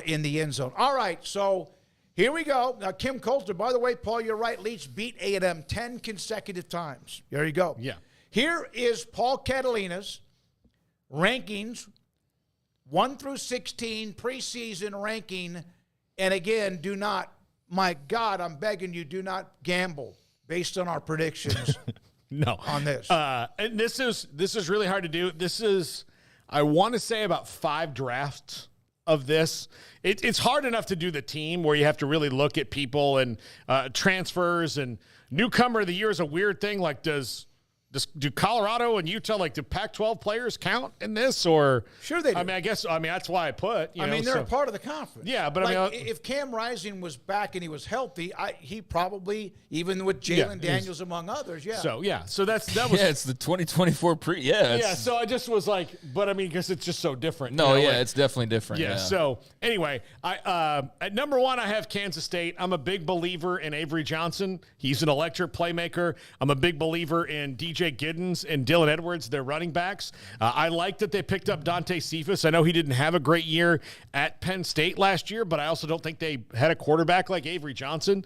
in the end zone. All right, so here we go. Now, Kim Coulter, by the way, Paul, you're right. Leach beat A&M 10 consecutive times. There you go. Yeah. Here is Paul Catalina's rankings, 1 through 16, preseason ranking. And again, do not, my God, I'm begging you, do not gamble based on our predictions. No. On this. And this is really hard to do. This is, I want to say, about 5 drafts of this. It's hard enough to do the team where you have to really look at people and transfers, and newcomer of the year is a weird thing. Like, do Colorado and Utah, like, do Pac-12 players count in this? Or sure they do. I mean, that's why I put. They're a part of the conference. Yeah, but like, if Cam Rising was back and he was healthy, he probably, even with Jalen Daniels among others, So that was it's the 2024 So I just was like, but I mean, because it's just so different. No, it's definitely different. Yeah. So anyway, I at number 1 I have Kansas State. I'm a big believer in Avery Johnson. He's an electric playmaker. I'm a big believer in DJ Giddens and Dylan Edwards, their running backs. I like that they picked up Dante Cephas. I know he didn't have a great year at Penn State last year, but I also don't think they had a quarterback like Avery Johnson.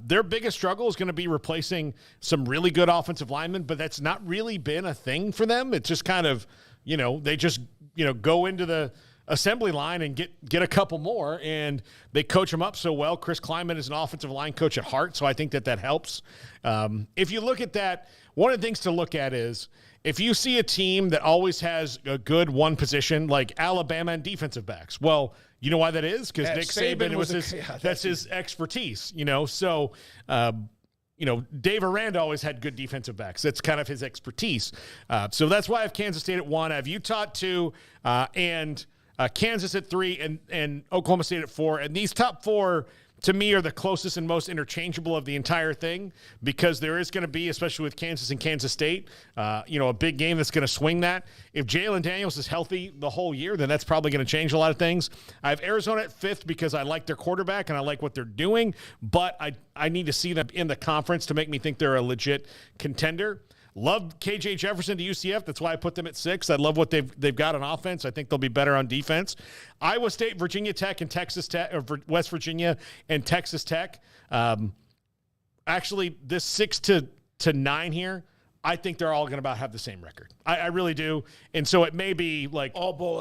Their biggest struggle is going to be replacing some really good offensive linemen, but that's not really been a thing for them. It's just kind of, they just, go into the assembly line and get a couple more, and they coach them up so well. Chris Kleiman is an offensive line coach at heart, so I think that helps. If you look at that, one of the things to look at is if you see a team that always has a good one position, like Alabama and defensive backs. Well, you know why that is? Because Nick Saban that's his expertise. So Dave Aranda always had good defensive backs. That's kind of his expertise. So that's why I have Kansas State at 1. I have Utah at 2, and Kansas at 3, and Oklahoma State at 4. And these top 4, to me, are the closest and most interchangeable of the entire thing, because there is going to be, especially with Kansas and Kansas State, a big game that's going to swing that. If Jalen Daniels is healthy the whole year, then that's probably going to change a lot of things. I have Arizona at 5th because I like their quarterback and I like what they're doing, but I need to see them in the conference to make me think they're a legit contender. Love KJ Jefferson to UCF. That's why I put them at 6. I love what they've got on offense. I think they'll be better on defense. Iowa State, Virginia Tech, and Texas Tech, or West Virginia and Texas Tech. Actually, this 6 to 9 here, I think they're all going to about have the same record. I really do. And so it may be like all bowl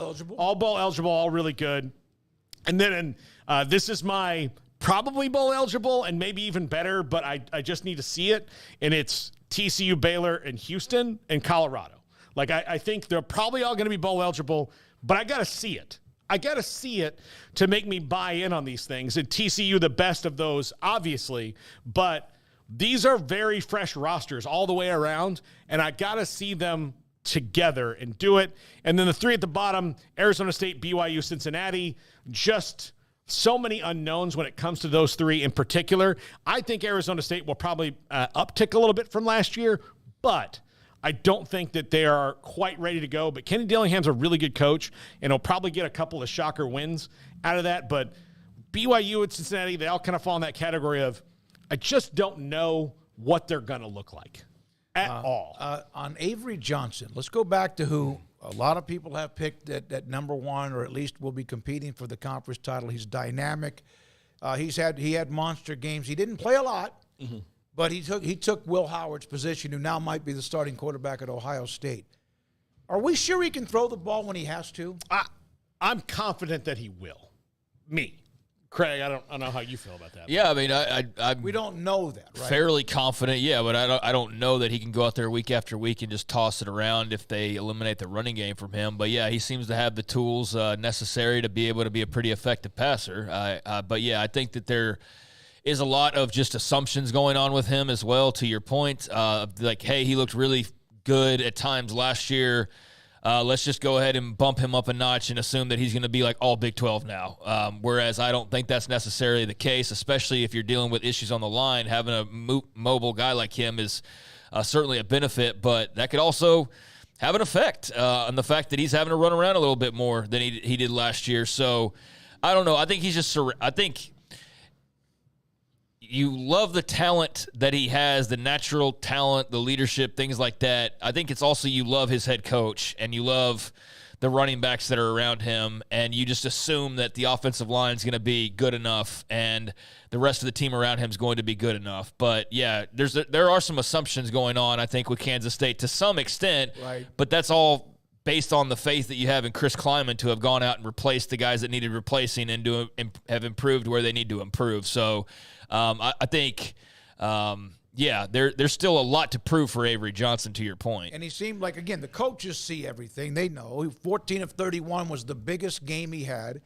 eligible, all really good. And then this is my probably bowl eligible and maybe even better, but I just need to see it. And it's TCU, Baylor, and Houston, and Colorado. Like, I think they're probably all going to be bowl eligible, but I got to see it. I got to see it to make me buy in on these things. And TCU, the best of those, obviously, but these are very fresh rosters all the way around, and I got to see them together and do it. And then the 3 at the bottom, Arizona State, BYU, Cincinnati, just so many unknowns when it comes to those 3 in particular. I think Arizona State will probably uptick a little bit from last year, but I don't think that they are quite ready to go. But Kenny Dillingham's a really good coach, and he'll probably get a couple of shocker wins out of that. But BYU and Cincinnati, they all kind of fall in that category of I just don't know what they're going to look like at all. On Avery Johnson, let's go back to who a lot of people have picked at number 1, or at least will be competing for the conference title. He's dynamic. He had monster games. He didn't play a lot, but he took Will Howard's position, who now might be the starting quarterback at Ohio State. Are we sure he can throw the ball when he has to? I'm confident that he will. Me. Craig, I don't know how you feel about that. Yeah, I mean, we don't know that, right? Fairly confident, yeah, but I don't know that he can go out there week after week and just toss it around if they eliminate the running game from him. But yeah, he seems to have the tools necessary to be able to be a pretty effective passer. But yeah, I think that there is a lot of just assumptions going on with him as well. To your point, like, hey, he looked really good at times last year. Let's just go ahead and bump him up a notch and assume that he's going to be like all Big 12 now. Whereas I don't think that's necessarily the case, especially if you're dealing with issues on the line. Having a mobile guy like him is certainly a benefit, but that could also have an effect on the fact that he's having to run around a little bit more than he did last year. So I don't know. I think he's just – I think you love the talent that he has, the natural talent, the leadership, things like that. I think it's also you love his head coach, and you love the running backs that are around him, and you just assume that the offensive line is going to be good enough and the rest of the team around him is going to be good enough. But, yeah, there are some assumptions going on, I think, with Kansas State to some extent. Right. But that's all based on the faith that you have in Chris Kleiman to have gone out and replaced the guys that needed replacing and to have improved where they need to improve. So I think there's still a lot to prove for Avery Johnson, to your point. And he seemed like, again, the coaches see everything. They know. 14 of 31 was the biggest game he had.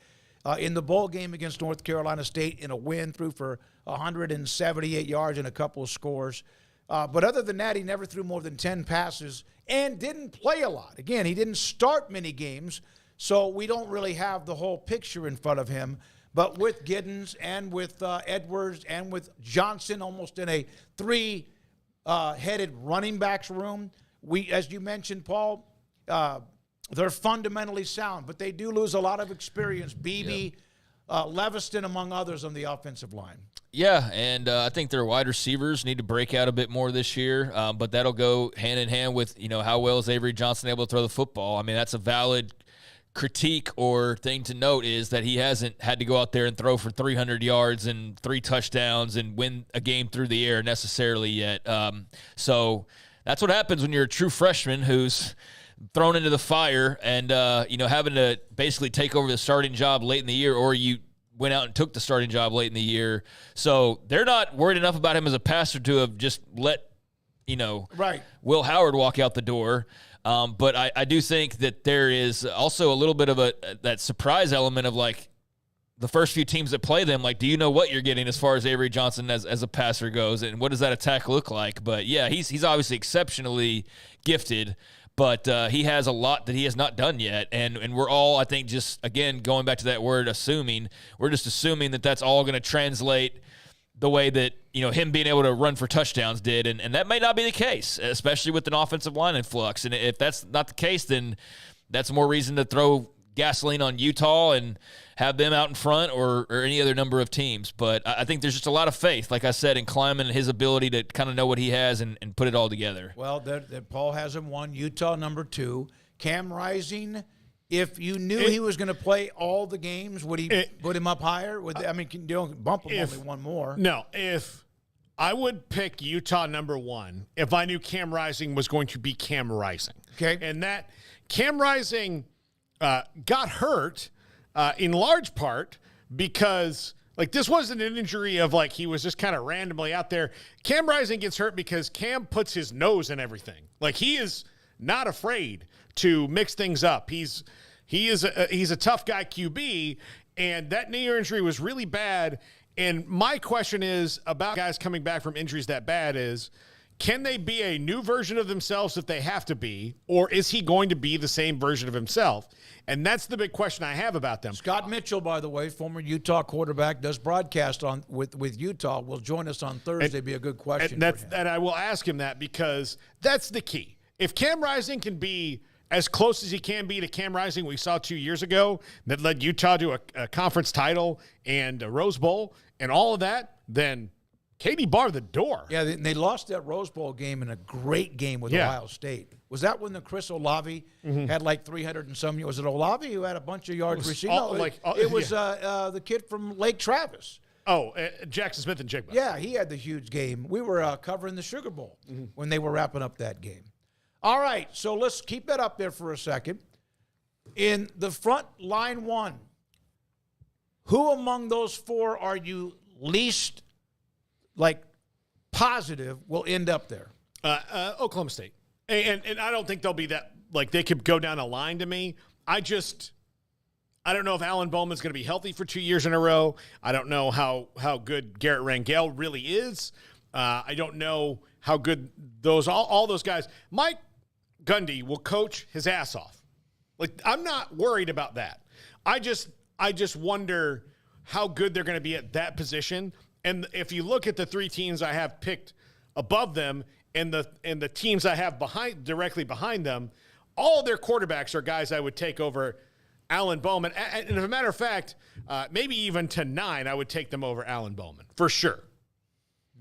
In the bowl game against North Carolina State in a win, threw for 178 yards and a couple of scores. But other than that, he never threw more than 10 passes and didn't play a lot. Again, he didn't start many games, so we don't really have the whole picture in front of him. But with Giddens and with Edwards and with Johnson almost in a three-headed running backs room, as you mentioned, Paul, they're fundamentally sound, but they do lose a lot of experience. Beebe, Leviston, among others, on the offensive line. Yeah, and I think their wide receivers need to break out a bit more this year, but that'll go hand in hand with, how well is Avery Johnson able to throw the football. I mean, that's a valid critique or thing to note, is that he hasn't had to go out there and throw for 300 yards and 3 touchdowns and win a game through the air necessarily yet. So that's what happens when you're a true freshman who's thrown into the fire and, having to basically take over the starting job late in the year, or you went out and took the starting job late in the year. So they're not worried enough about him as a passer to have just let, Will Howard walk out the door. But I do think that there is also a little bit of that surprise element of, like, the first few teams that play them, like, do you know what you're getting as far as Avery Johnson as a passer goes, and what does that attack look like? But, yeah, he's obviously exceptionally gifted, but he has a lot that he has not done yet, and we're all, I think, just, again, going back to that word assuming, we're just assuming that that's all going to translate the way that, him being able to run for touchdowns did, and that may not be the case, especially with an offensive line in flux. And if that's not the case, then that's more reason to throw gasoline on Utah and have them out in front or any other number of teams. But I think there's just a lot of faith, like I said, in Kleiman and his ability to kind of know what he has and put it all together. Well, Paul has him one. Utah number 2. Cam Rising, if you knew he was going to play all the games, would he put him up higher? Don't bump him only one more. No, if I would pick Utah number 1 if I knew Cam Rising was going to be Cam Rising. Okay. And that Cam Rising got hurt in large part because, like, this wasn't an injury of, like, he was just kind of randomly out there. Cam Rising gets hurt because Cam puts his nose in everything. Like, he is not afraid to mix things up. He's a tough guy QB, and that knee injury was really bad. And my question is about guys coming back from injuries that bad is, can they be a new version of themselves if they have to be, or is he going to be the same version of himself? And that's the big question I have about them. Scott Mitchell, by the way, former Utah quarterback, does broadcast with Utah, will join us on Thursday. Be a good question. And I will ask him that, because that's the key. If Cam Rising can be as close as he can be to Cam Rising we saw 2 years ago that led Utah to a conference title and a Rose Bowl and all of that, then Katie barred the door. Yeah, they lost that Rose Bowl game in a great game with Ohio State. Was that when the Chris Olave had like 300 and some? Was it Olave who had a bunch of yards receiving? It was the kid from Lake Travis. Oh, Jackson Smith and Jigba. Yeah, he had the huge game. We were covering the Sugar Bowl when they were wrapping up that game. All right, so let's keep that up there for a second. In the front line 1, who among those 4 are you least, positive will end up there? Oklahoma State. And I don't think they'll be that, they could go down a line to me. I don't know if Alan Bowman's going to be healthy for 2 years in a row. I don't know how good Garrett Rangel really is. I don't know how good all those guys. Mike Gundy will coach his ass off. I'm not worried about that. I just wonder how good they're going to be at that position. And if you look at the 3 teams I have picked above them and the teams I have directly behind them, all their quarterbacks are guys I would take over Alan Bowman. And as a matter of fact, maybe even to 9, I would take them over Alan Bowman for sure.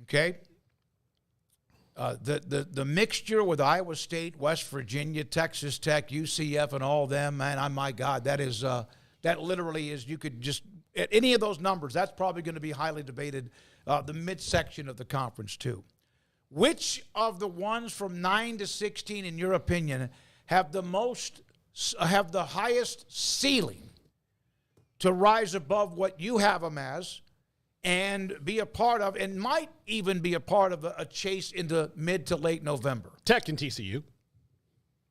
Okay. The mixture with Iowa State, West Virginia, Texas Tech, UCF, and all them, man, my God, that literally is, you could just, at any of those numbers, that's probably going to be highly debated, the midsection of the conference too. Which of the ones from 9 to 16, in your opinion, have the highest ceiling to rise above what you have them as, and be a part of, and might even be a part of a chase into mid to late November? Tech and TCU.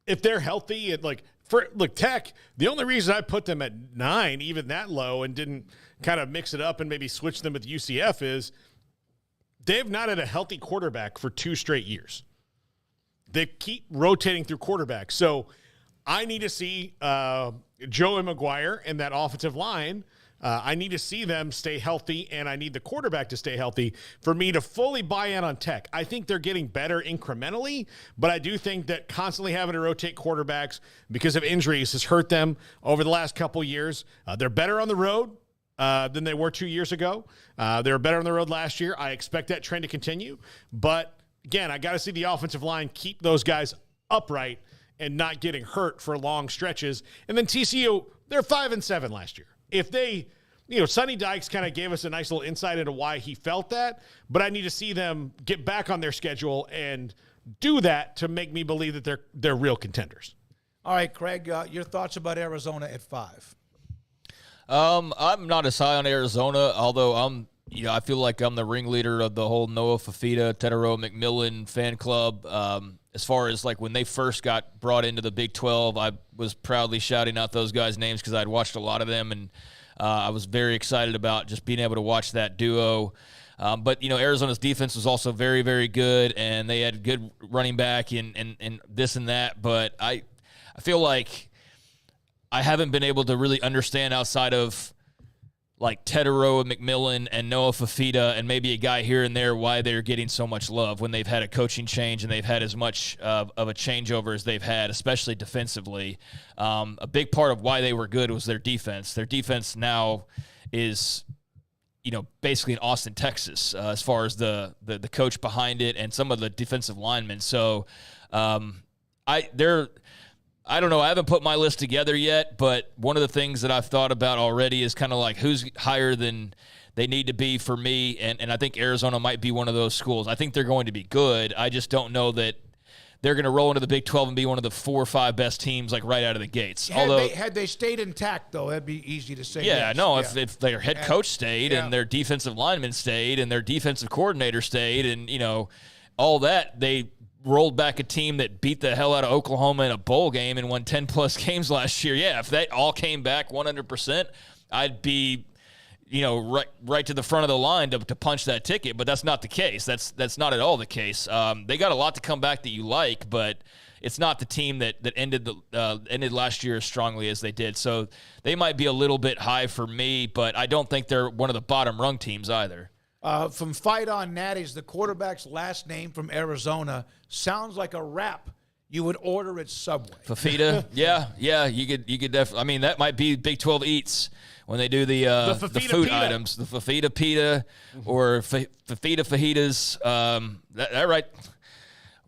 If they're healthy, Tech, the only reason I put them at 9, even that low, and didn't kind of mix it up and maybe switch them with UCF is they've not had a healthy quarterback for 2 straight years. They keep rotating through quarterbacks. So I need to see Joey McGuire and that offensive line. I need to see them stay healthy, and I need the quarterback to stay healthy for me to fully buy in on Tech. I think they're getting better incrementally, but I do think that constantly having to rotate quarterbacks because of injuries has hurt them over the last couple years. They're better on the road than they were 2 years ago. They were better on the road last year. I expect that trend to continue. But, again, I got to see the offensive line keep those guys upright and not getting hurt for long stretches. And then TCU, they're 5-7 last year. If they, Sonny Dykes kind of gave us a nice little insight into why he felt that, but I need to see them get back on their schedule and do that to make me believe that they're real contenders. All right, Craig, your thoughts about Arizona at 5? I'm not as high on Arizona, although I feel like I'm the ringleader of the whole Noah Fafita, Tetero McMillan fan club. As far as like when they first got brought into the Big 12, I was proudly shouting out those guys' names because I'd watched a lot of them, and I was very excited about just being able to watch that duo. But, Arizona's defense was also very, very good, and they had good running back and this and that. But I feel like I haven't been able to really understand outside of like Tetero McMillan and Noah Fafita and maybe a guy here and there why they're getting so much love when they've had a coaching change and they've had as much of a changeover as they've had, especially defensively. A big part of why they were good was their defense. Their defense now is, basically in Austin, Texas, as far as the coach behind it and some of the defensive linemen. So I don't know. I haven't put my list together yet, but one of the things that I've thought about already is kind of like who's higher than they need to be for me, and I think Arizona might be one of those schools. I think they're going to be good. I just don't know that they're going to roll into the Big 12 and be one of the 4 or 5 best teams like right out of the gates. Had they stayed intact, though, that'd be easy to say. Yeah, yes. No, if their head coach stayed and their defensive lineman stayed and their defensive coordinator stayed and, all that, they rolled back a team that beat the hell out of Oklahoma in a bowl game and won 10-plus games last year. Yeah, if they all came back 100%, I'd be, right to the front of the line to punch that ticket. But that's not the case. That's not at all the case. They got a lot to come back that you like, but it's not the team that ended last year as strongly as they did. So they might be a little bit high for me, but I don't think they're one of the bottom rung teams either. From Fight On Natties, the quarterback's last name from Arizona sounds like a wrap you would order at Subway. Fafita, yeah, you could definitely. I mean, that might be Big 12 Eats when they do the food pita items, the Fafita pita or Fafita fajitas. That right?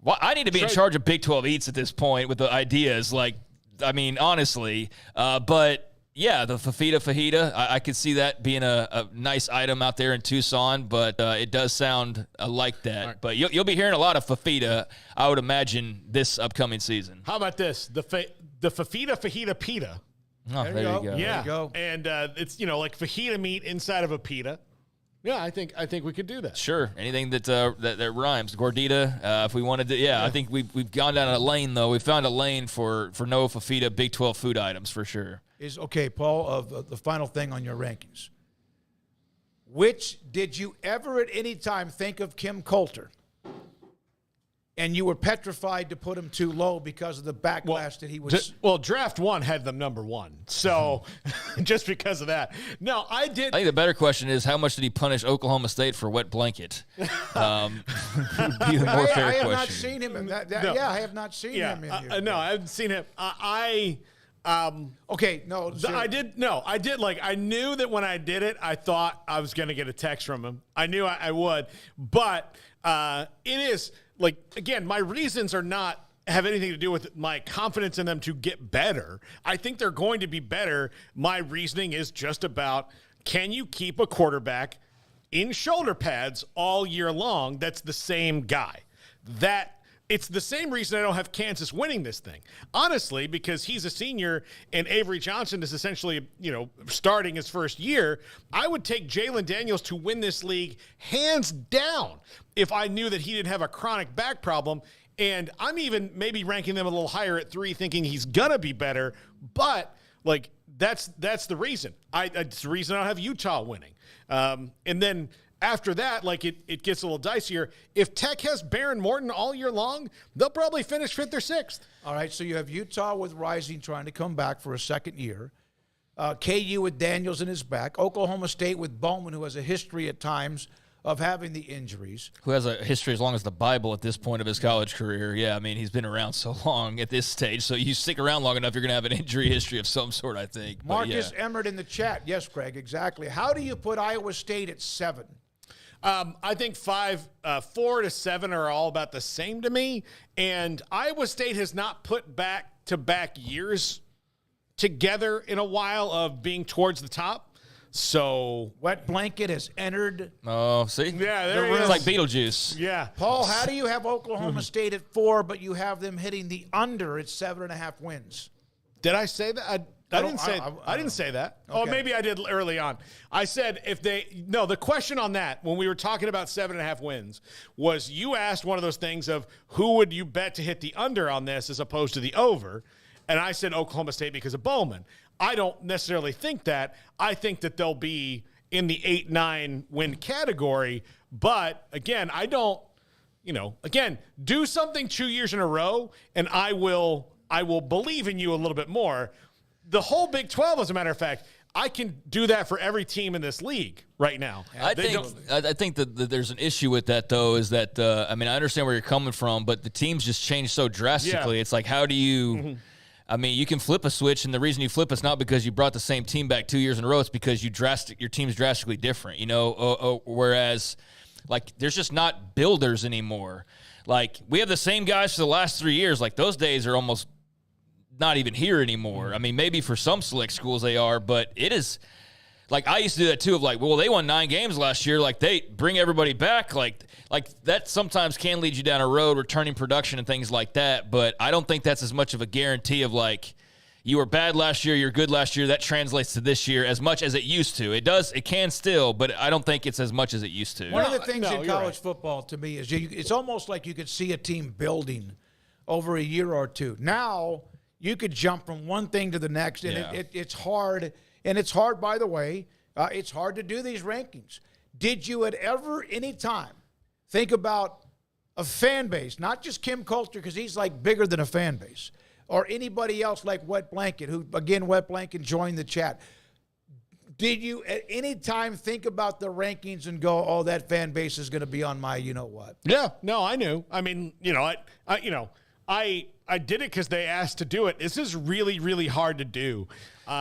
Well, I need to be in charge of Big 12 Eats at this point with the ideas. Like, I mean, honestly, but. Yeah, the Fafita fajita, I could see that being a nice item out there in Tucson, but it does sound like that. Right. But you'll be hearing a lot of Fafita, I would imagine, this upcoming season. How about this? The Fafita fajita pita. Oh, there you go. Yeah, there you go. And it's like fajita meat inside of a pita. Yeah, I think we could do that. Sure, anything that rhymes. Gordita, if we wanted to. Yeah, I think we've gone down a lane though. We found a lane for Noah Fafita Big 12 food items for sure. Okay, Paul, of the final thing on your rankings. Which did you ever at any time think of Kim Coulter? And you were petrified to put him too low because of the backlash that he was. Draft 1 had them number 1. So just because of that. No, I did. I think the better question is how much did he punish Oklahoma State for wet blanket? Would be the more fair I have question. not seen him in that. No. Yeah, I have not seen him in here. No, I haven't seen him. Okay, no. I did. No, I did. Like, I knew that when I did it, I thought I was going to get a text from him. I knew I would. But it is. like, again, my reasons are not have anything to do with my confidence in them to get better. I think they're going to be better. My reasoning is just about, can you keep a quarterback in shoulder pads all year long that's the same guy? It's the same reason I don't have Kansas winning this thing. Honestly, because he's a senior and Avery Johnson is essentially, starting his first year, I would take Jalen Daniels to win this league hands down if I knew that he didn't have a chronic back problem. And I'm even maybe ranking them a little higher at 3, thinking he's going to be better. But, that's the reason. It's the reason I don't have Utah winning. And then after that, it gets a little dicier. If Tech has Baron Morton all year long, they'll probably finish 5th or 6th. All right, so you have Utah with Rising trying to come back for a second year. KU with Daniels in his back. Oklahoma State with Bowman, who has a history at times of having the injuries. Who has a history as long as the Bible at this point of his college career. Yeah, I mean, he's been around so long at this stage. So you stick around long enough, you're going to have an injury history of some sort, I think. Marcus Emmert in the chat. Yes, Craig, exactly. How do you put Iowa State at 7? I think 4 to 7 are all about the same to me. And Iowa State has not put back-to-back years together in a while of being towards the top. So Wet Blanket has entered. Oh, see? Yeah, there he is. It's like Beetlejuice. Yeah. Paul, how do you have Oklahoma State at 4, but you have them hitting the under at 7.5 wins? Did I say that? I didn't say that. Okay. Oh, maybe I did early on. I said the question on that when we were talking about 7.5 wins was you asked one of those things of who would you bet to hit the under on this as opposed to the over. And I said Oklahoma State because of Bowman. I don't necessarily think that. I think that they'll be in the 8-9 win category. But again, I don't, do something 2 years in a row and I will believe in you a little bit more. The whole Big 12, as a matter of fact, I can do that for every team in this league right now. I think that there's an issue with that, though, is that, I understand where you're coming from, but the teams just change so drastically. Yeah. It's like, how do you – you can flip a switch, and the reason you flip it's not because you brought the same team back 2 years in a row. It's because your team's drastically different, whereas, there's just not builders anymore. We have the same guys for the last 3 years. Those days are almost – not even here anymore. Maybe for some select schools they are, but it is I used to do that too of they won 9 games last year. They bring everybody back. That sometimes can lead you down a road, returning production and things like that. But I don't think that's as much of a guarantee of you were bad last year, you're good last year. That translates to this year as much as it used to. It does, it can still, but I don't think it's as much as it used to. One of the things in college football to me is it's almost like you could see a team building over a year or two. Now, you could jump from one thing to the next, and it's hard. And it's hard, by the way, it's hard to do these rankings. Did you at any time, think about a fan base, not just Kim Coulter, because he's bigger than a fan base, or anybody else like Wet Blanket, who, again, Wet Blanket joined the chat. Did you at any time think about the rankings and go, oh, that fan base is going to be on my you-know-what? Yeah, no, I knew. I did it because they asked to do it. This is really, really hard to do.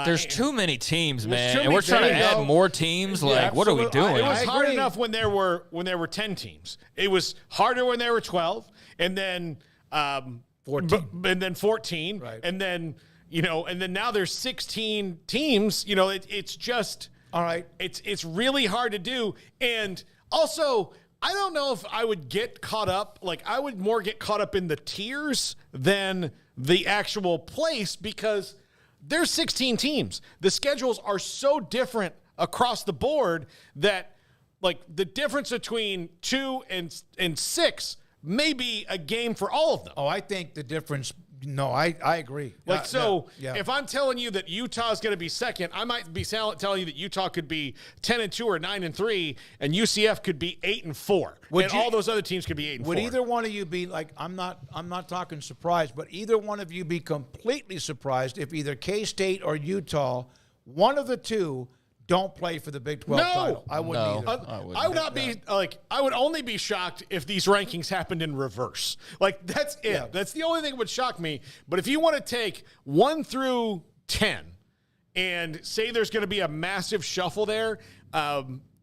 There's too many teams, man, and we're trying to add more teams. What are we doing? It was hard enough when there were 10 teams. It was harder when there were 12, and then 14, and then 14, right. and then and then now there's 16 teams. It's just all right. It's really hard to do, and also. I don't know if I would get caught up. I would more get caught up in the tiers than the actual place because there's 16 teams. The schedules are so different across the board that, the difference between 2 and 6 may be a game for all of them. Oh, I think the difference. No, I agree. If I'm telling you that Utah is going to be second, I might be telling you that Utah could be 10-2 or 9-3, and UCF could be 8-4, all those other teams could be 8-4. Would either one of you be I'm not talking surprised, but either one of you be completely surprised if either K-State or Utah, one of the two, don't play for the Big 12 title? I wouldn't either. I would not be I would only be shocked if these rankings happened in reverse. That's it. Yeah. That's the only thing that would shock me. But if you want to take 1 through 10 and say there's going to be a massive shuffle there,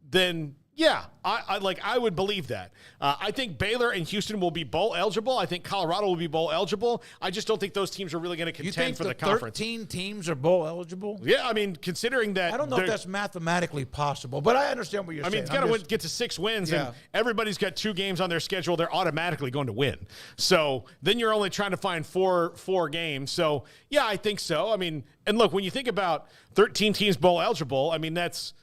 then Yeah, I would believe that. I think Baylor and Houston will be bowl eligible. I think Colorado will be bowl eligible. I just don't think those teams are really going to contend for the conference. 13 teams are bowl eligible? Yeah, I mean, considering that. I don't know if that's mathematically possible, but I understand what you're saying. I mean, it's got to get to 6 wins, and everybody's got 2 games on their schedule. They're automatically going to win. So then you're only trying to find four games. So, yeah, I think so. I mean, and look, when you think about 13 teams bowl eligible, I mean, that's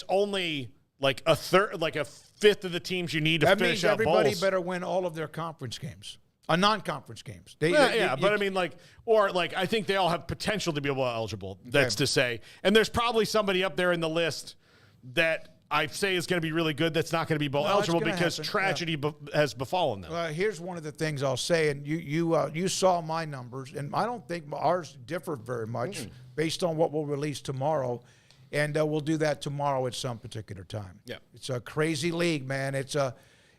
only like a fifth of the teams you need to finish out bowls. Everybody better win all of their conference games, non-conference games. But I mean, I think they all have potential to be eligible. That's to say, and there's probably somebody up there in the list that I say is going to be really good. That's not going to be bowl eligible because tragedy has befallen them. Here's one of the things I'll say, and you saw my numbers, and I don't think ours differ very much based on what we'll release tomorrow. And we'll do that tomorrow at some particular time. Yeah, it's a crazy league, man. It's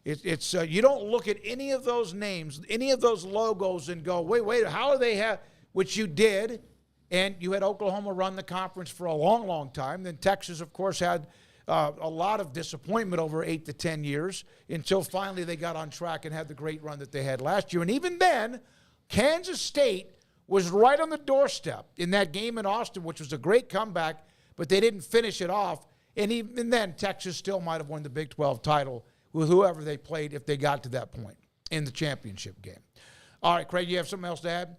you don't look at any of those names, any of those logos, and go, wait, how are they have? Which you did, and you had Oklahoma run the conference for a long, long time. Then Texas, of course, had a lot of disappointment over 8 to 10 years until finally they got on track and had the great run that they had last year. And even then, Kansas State was right on the doorstep in that game in Austin, which was a great comeback. But they didn't finish it off. And even then, Texas still might have won the Big 12 title with whoever they played if they got to that point in the championship game. All right, Craig, you have something else to add?